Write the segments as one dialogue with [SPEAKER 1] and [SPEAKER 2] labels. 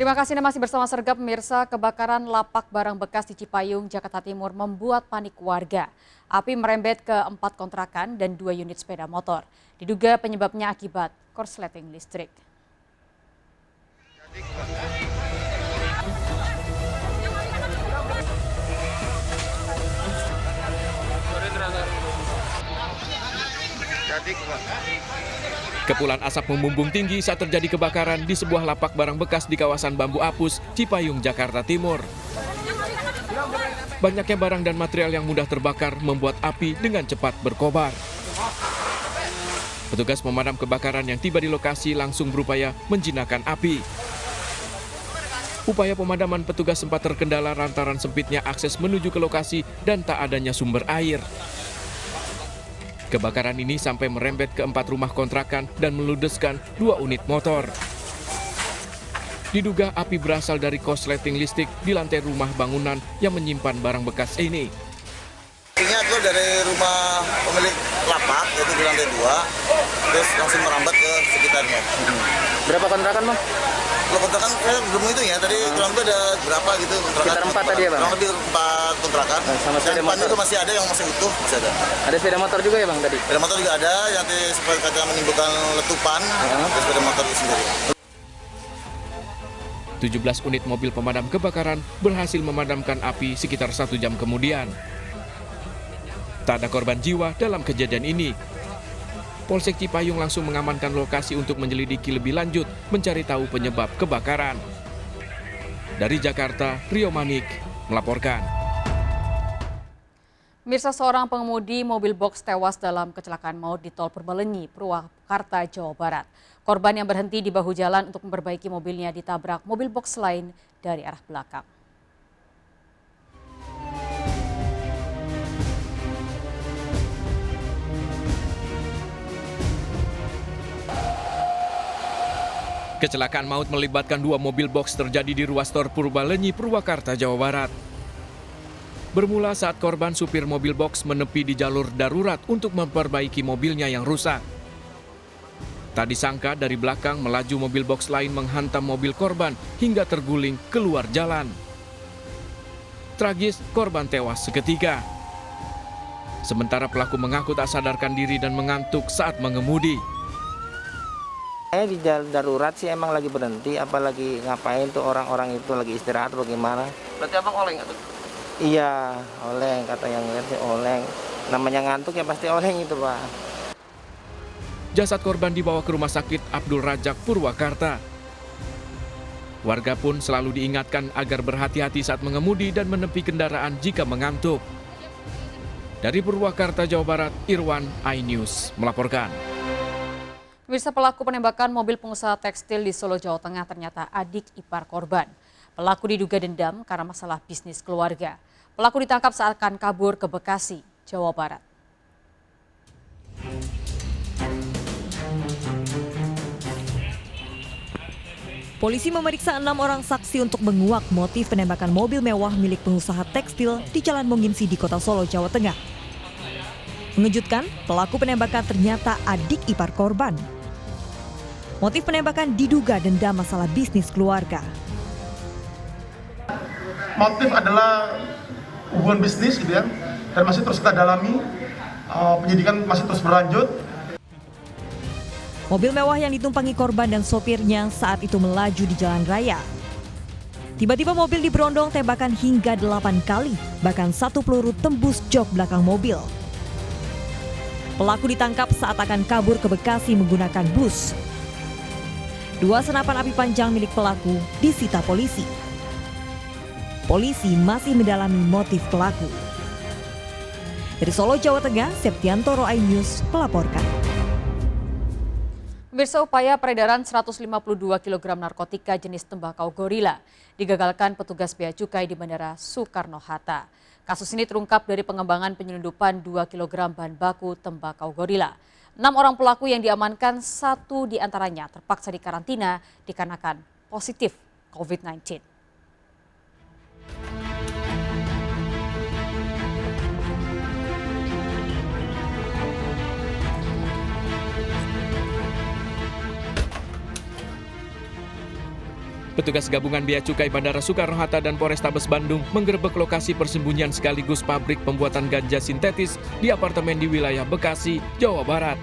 [SPEAKER 1] Terima kasih Anda masih bersama Sergap pemirsa. Kebakaran lapak barang bekas di Cipayung, Jakarta Timur membuat panik warga. Api merembet ke 4 kontrakan dan 2 unit sepeda motor. Diduga penyebabnya akibat korsleting listrik.
[SPEAKER 2] Kepulan asap membumbung tinggi saat terjadi kebakaran di sebuah lapak barang bekas di kawasan Bambu Apus, Cipayung, Jakarta Timur. Banyaknya barang dan material yang mudah terbakar membuat api dengan cepat berkobar. Petugas pemadam kebakaran yang tiba di lokasi langsung berupaya menjinakkan api. Upaya pemadaman petugas sempat terkendala lantaran sempitnya akses menuju ke lokasi dan tak adanya sumber air. Kebakaran ini sampai merembet ke 4 rumah kontrakan dan meludeskan 2 unit motor. Diduga api berasal dari korsleting listrik di lantai rumah bangunan yang menyimpan barang bekas ini.
[SPEAKER 3] Apinya itu dari rumah pemilik lapak, yaitu di lantai 2, terus langsung merambat ke sekitarnya.
[SPEAKER 4] Berapa kontrakan, Bang?
[SPEAKER 3] Kalau kontrakan saya belum itu ya, tadi kurang lebih ada berapa gitu kontrakan.
[SPEAKER 4] Sekitar 4 tadi ya, Bang?
[SPEAKER 3] Kurang lebih 4 kontrakan.
[SPEAKER 4] Sama sepeda
[SPEAKER 3] yang depan
[SPEAKER 4] motor?
[SPEAKER 3] itu masih ada yang masih utuh, masih ada.
[SPEAKER 4] Ada sepeda motor juga ya, Bang, tadi?
[SPEAKER 3] Sepeda motor juga ada, yang seperti kata menimbulkan letupan, dan sepeda motor itu sendiri.
[SPEAKER 2] 17 unit mobil pemadam kebakaran berhasil memadamkan api sekitar 1 jam kemudian. Tak ada korban jiwa dalam kejadian ini. Polsek Cipayung langsung mengamankan lokasi untuk menyelidiki lebih lanjut mencari tahu penyebab kebakaran. Dari Jakarta, Rio Manik melaporkan.
[SPEAKER 1] Mirsa, seorang pengemudi mobil box tewas dalam kecelakaan maut di Tol Purbalenyi, Purwakarta, Jawa Barat. Korban yang berhenti di bahu jalan untuk memperbaiki mobilnya ditabrak mobil box lain dari arah belakang.
[SPEAKER 2] Kecelakaan maut melibatkan 2 mobil box terjadi di ruas tol Purbalenyi, Purwakarta, Jawa Barat. Bermula saat korban supir mobil box menepi di jalur darurat untuk memperbaiki mobilnya yang rusak. Tak disangka dari belakang melaju mobil box lain menghantam mobil korban hingga terguling keluar jalan. Tragis, korban tewas seketika. Sementara pelaku mengaku tak sadarkan diri dan mengantuk saat mengemudi.
[SPEAKER 4] Saya di jalan darurat sih emang lagi berhenti, apalagi ngapain tuh orang-orang itu lagi istirahat atau gimana.
[SPEAKER 5] Berarti abang oleng atau?
[SPEAKER 4] Iya, oleng, kata yang lihat sih oleng. Namanya ngantuk ya pasti oleng itu, Pak.
[SPEAKER 2] Jasad korban dibawa ke Rumah Sakit Abdul Rajak, Purwakarta. Warga pun selalu diingatkan agar berhati-hati saat mengemudi dan menepi kendaraan jika mengantuk. Dari Purwakarta, Jawa Barat, Irwan, iNews melaporkan.
[SPEAKER 1] Pemirsa, pelaku penembakan mobil pengusaha tekstil di Solo, Jawa Tengah ternyata adik ipar korban. Pelaku diduga dendam karena masalah bisnis keluarga. Pelaku ditangkap saat akan kabur ke Bekasi, Jawa Barat.
[SPEAKER 6] Polisi memeriksa 6 orang saksi untuk menguak motif penembakan mobil mewah milik pengusaha tekstil di Jalan Monginsi di Kota Solo, Jawa Tengah. Mengejutkan, pelaku penembakan ternyata adik ipar korban. Motif penembakan diduga dendam masalah bisnis keluarga.
[SPEAKER 7] Motif adalah hubungan bisnis gitu ya, dan masih terus kita dalami, penyidikan masih terus berlanjut.
[SPEAKER 6] Mobil mewah yang ditumpangi korban dan sopirnya saat itu melaju di jalan raya. Tiba-tiba mobil diberondong tembakan hingga 8 kali, bahkan 1 peluru tembus jok belakang mobil. Pelaku ditangkap saat akan kabur ke Bekasi menggunakan bus. 2 senapan api panjang milik pelaku disita polisi. Polisi masih mendalami motif pelaku. Dari Solo, Jawa Tengah, Septiantoro, iNews melaporkan.
[SPEAKER 1] Pemirsa, upaya peredaran 152 kg narkotika jenis tembakau gorila digagalkan petugas bea cukai di Bandara Soekarno-Hatta. Kasus ini terungkap dari pengembangan penyelundupan 2 kg bahan baku tembakau gorila. 6 orang pelaku yang diamankan, 1 diantaranya terpaksa dikarantina dikarenakan positif COVID-19.
[SPEAKER 2] Petugas gabungan Bea Cukai Bandara Soekarno-Hatta dan Polrestabes Bandung menggerebek lokasi persembunyian sekaligus pabrik pembuatan ganja sintetis di apartemen di wilayah Bekasi, Jawa Barat.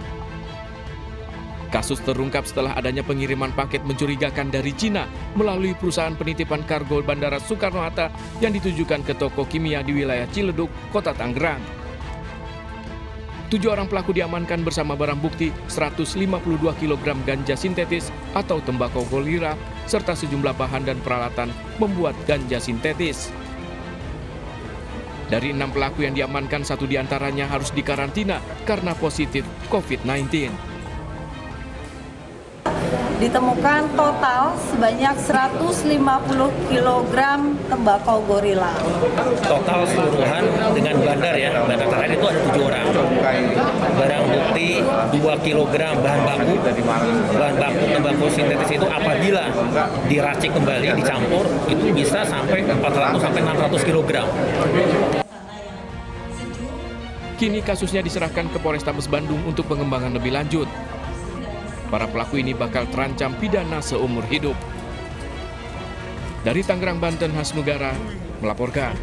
[SPEAKER 2] Kasus terungkap setelah adanya pengiriman paket mencurigakan dari Cina melalui perusahaan penitipan kargo Bandara Soekarno-Hatta yang ditujukan ke toko kimia di wilayah Ciledug, Kota Tangerang. 7 orang pelaku diamankan bersama barang bukti 152 kg ganja sintetis atau tembakau golira serta sejumlah bahan dan peralatan membuat ganja sintetis. Dari 6 pelaku yang diamankan, 1 diantaranya harus dikarantina karena positif COVID-19.
[SPEAKER 5] Ditemukan total sebanyak 150 kg tembakau gorila.
[SPEAKER 8] Total keseluruhan dengan bandar ya, bandar terakhir itu ada 7 orang. Barang bukti 2 kg bahan baku tembakau sintetis itu apabila diracik kembali, dicampur, itu bisa sampai 400 sampai 600 kg.
[SPEAKER 2] Kini kasusnya diserahkan ke Polrestabes Bandung untuk pengembangan lebih lanjut. Para pelaku ini bakal terancam pidana seumur hidup. Dari Tangerang, Banten, Hasnugara melaporkan.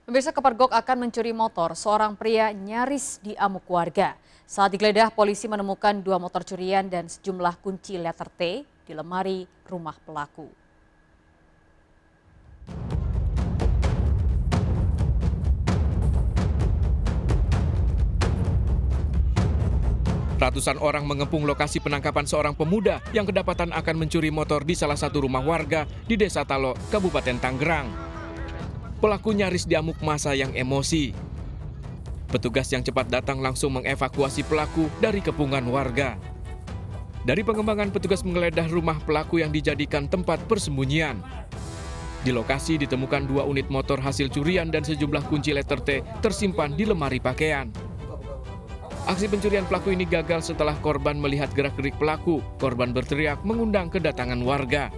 [SPEAKER 1] Pemirsa, kepergok akan mencuri motor. Seorang pria nyaris diamuk warga. Saat digeledah, polisi menemukan 2 motor curian dan sejumlah kunci letter T di lemari rumah pelaku.
[SPEAKER 2] Ratusan orang mengepung lokasi penangkapan seorang pemuda yang kedapatan akan mencuri motor di salah satu rumah warga di Desa Talo, Kabupaten Tangerang. Pelaku nyaris diamuk massa yang emosi. Petugas yang cepat datang langsung mengevakuasi pelaku dari kepungan warga. Dari pengembangan, petugas menggeledah rumah pelaku yang dijadikan tempat persembunyian. Di lokasi ditemukan 2 unit motor hasil curian dan sejumlah kunci letter T tersimpan di lemari pakaian. Aksi pencurian pelaku ini gagal setelah korban melihat gerak-gerik pelaku. Korban berteriak mengundang kedatangan warga.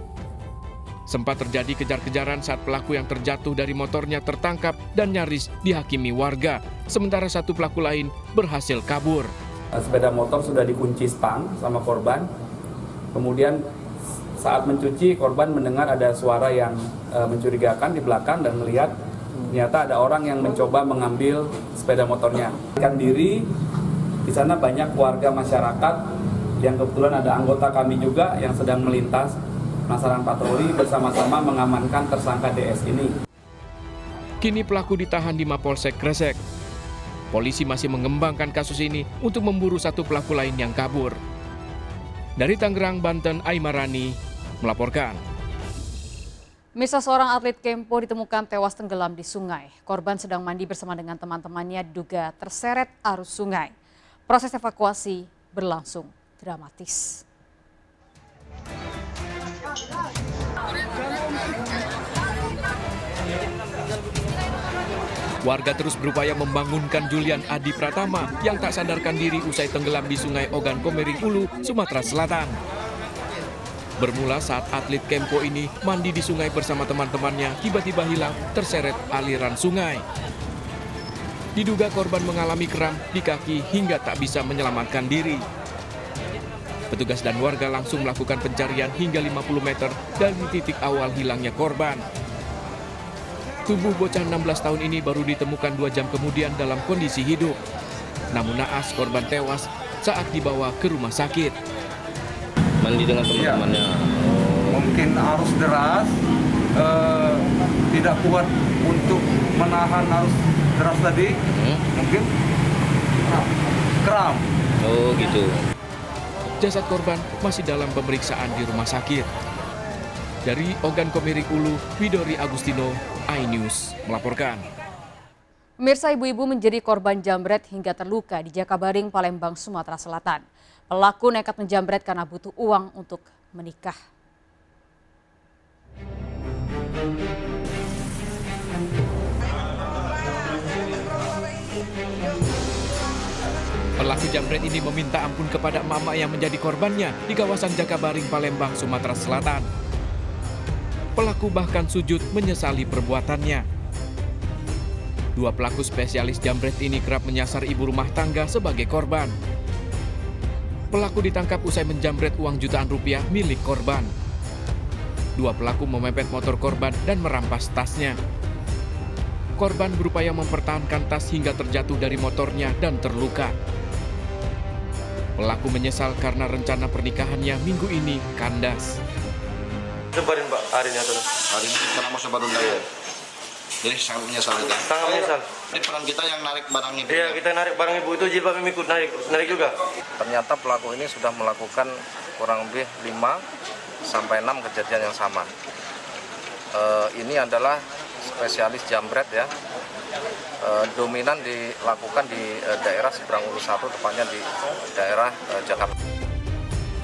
[SPEAKER 2] Sempat terjadi kejar-kejaran saat pelaku yang terjatuh dari motornya tertangkap dan nyaris dihakimi warga. Sementara 1 pelaku lain berhasil kabur.
[SPEAKER 9] Sepeda motor sudah dikunci stang sama korban. Kemudian saat mencuci, korban mendengar ada suara yang mencurigakan di belakang dan melihat ternyata ada orang yang mencoba mengambil sepeda motornya. Diri di sana banyak warga masyarakat yang kebetulan ada anggota kami juga yang sedang melintas melaksanakan patroli bersama-sama mengamankan tersangka DS ini.
[SPEAKER 2] Kini pelaku ditahan di Mapolsek Kresek. Polisi masih mengembangkan kasus ini untuk memburu 1 pelaku lain yang kabur. Dari Tangerang, Banten, Aimarani melaporkan.
[SPEAKER 1] Misal seorang atlet kempo ditemukan tewas tenggelam di sungai. Korban sedang mandi bersama dengan teman-temannya diduga terseret arus sungai. Proses evakuasi berlangsung dramatis.
[SPEAKER 2] Warga terus berupaya membangunkan Julian Adi Pratama yang tak sadarkan diri usai tenggelam di Sungai Ogan Komering Ulu, Sumatera Selatan. Bermula saat atlet kempo ini mandi di sungai bersama teman-temannya, tiba-tiba hilang terseret aliran sungai. Diduga korban mengalami kram di kaki hingga tak bisa menyelamatkan diri. Petugas dan warga langsung melakukan pencarian hingga 50 meter dari titik awal hilangnya korban. Tubuh bocah 16 tahun ini baru ditemukan 2 jam kemudian dalam kondisi hidup. Namun naas korban tewas saat dibawa ke rumah sakit.
[SPEAKER 8] Mandi dengan teman-temannya.
[SPEAKER 10] Mungkin arus deras, tidak kuat untuk menahan arus deras tadi, mungkin kram.
[SPEAKER 8] Oh gitu.
[SPEAKER 2] Jasad korban masih dalam pemeriksaan di rumah sakit. Dari Ogan Komering Ulu, Widori Agustino, iNews melaporkan.
[SPEAKER 1] Pemirsa, ibu-ibu menjadi korban jambret hingga terluka di Jakabaring, Palembang, Sumatera Selatan. Pelaku nekat menjambret karena butuh uang untuk menikah.
[SPEAKER 2] Pelaku jambret ini meminta ampun kepada emak-emak yang menjadi korbannya di kawasan Jakabaring, Palembang, Sumatera Selatan. Pelaku bahkan sujud menyesali perbuatannya. 2 pelaku spesialis jambret ini kerap menyasar ibu rumah tangga sebagai korban. Pelaku ditangkap usai menjambret uang jutaan rupiah milik korban. dua pelaku memepet motor korban dan merampas tasnya. Korban berupaya mempertahankan tas hingga terjatuh dari motornya dan terluka. Pelaku menyesal karena rencana pernikahannya minggu ini kandas.
[SPEAKER 11] Sebarin Pak hari ini atau?
[SPEAKER 3] Hari ini karena mau sebaru daya. Jadi sangat menyesal kita.
[SPEAKER 11] Sangat menyesal.
[SPEAKER 3] Ini peran kita yang narik barang ibu.
[SPEAKER 11] Iya, kita narik barang ibu itu jilbab ikut narik juga.
[SPEAKER 4] Ternyata pelaku ini sudah melakukan kurang lebih 5 sampai 6 kejadian yang sama. Ini adalah spesialis jambret ya. Dominan dilakukan di daerah Seberang Ulus 1, tepatnya di daerah Jakarta.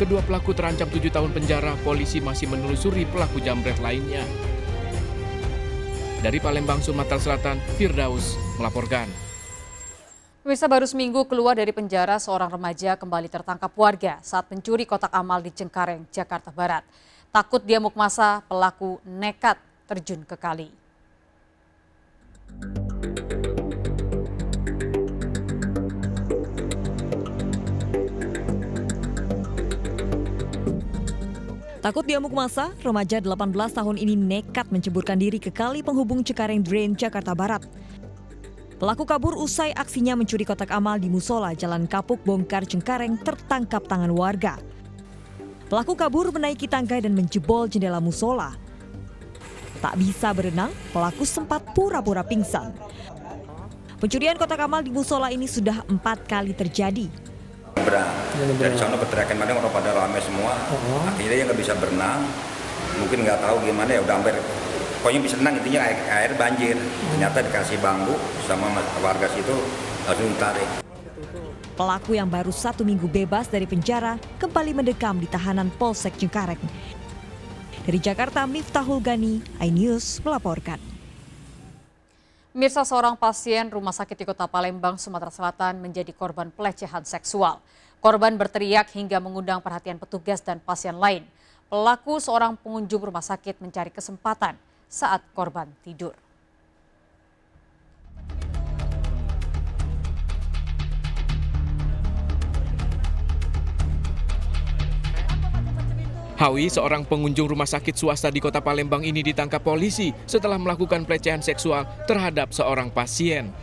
[SPEAKER 2] Kedua pelaku terancam 7 tahun penjara, polisi masih menelusuri pelaku jambret lainnya. Dari Palembang, Sumatera Selatan, Firdaus melaporkan.
[SPEAKER 1] Pemirsa, baru seminggu keluar dari penjara, seorang remaja kembali tertangkap warga saat mencuri kotak amal di Cengkareng, Jakarta Barat. Takut diamuk massa, pelaku nekat terjun ke kali.
[SPEAKER 6] Takut diamuk massa, remaja 18 tahun ini nekat menceburkan diri ke kali penghubung Cengkareng Drain, Jakarta Barat. Pelaku kabur usai aksinya mencuri kotak amal di musola Jalan Kapuk Bongkar Cengkareng tertangkap tangan warga. Pelaku kabur menaiki tangga dan menjebol jendela musola. Tak bisa berenang, pelaku sempat pura-pura pingsan. Pencurian kotak amal di musola ini sudah 4 kali terjadi.
[SPEAKER 12] Dari sana berteriakan mana orang pada ramai semua, akhirnya dia nggak bisa berenang, mungkin nggak tahu gimana ya udah hampir, pokoknya bisa renang intinya air banjir, ternyata dikasih bambu sama warga situ langsung ditarik.
[SPEAKER 6] Pelaku yang baru 1 minggu bebas dari penjara kembali mendekam di tahanan Polsek Cengkareng. Dari Jakarta, Miftahul Gani, iNews melaporkan.
[SPEAKER 1] Mirsa, seorang pasien rumah sakit di Kota Palembang, Sumatera Selatan menjadi korban pelecehan seksual. Korban berteriak hingga mengundang perhatian petugas dan pasien lain. Pelaku seorang pengunjung rumah sakit mencari kesempatan saat korban tidur.
[SPEAKER 2] Hawi, seorang pengunjung rumah sakit swasta di Kota Palembang ini ditangkap polisi setelah melakukan pelecehan seksual terhadap seorang pasien.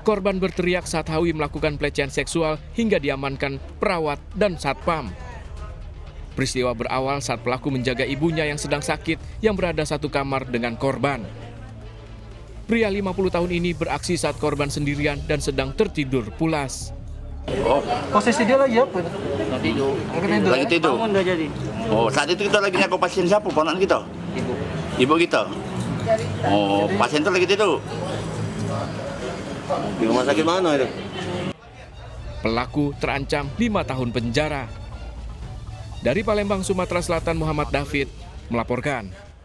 [SPEAKER 2] Korban berteriak saat Hawi melakukan pelecehan seksual hingga diamankan perawat dan satpam. Peristiwa berawal saat pelaku menjaga ibunya yang sedang sakit yang berada satu kamar dengan korban. Pria 50 tahun ini beraksi saat korban sendirian dan sedang tertidur pulas.
[SPEAKER 11] Oh, posisi dia lagi apa?
[SPEAKER 3] Tidur.
[SPEAKER 11] Lagi tidur.
[SPEAKER 3] Bangun udah jadi. Oh, saat itu kita lagi nyaku pasien siapa? Ponakan kita? Ibu kita. Oh, pasien itu lagi tidur. Di rumah sakit mana itu?
[SPEAKER 2] Pelaku terancam 5 tahun penjara. Dari Palembang, Sumatera Selatan, Muhammad David melaporkan.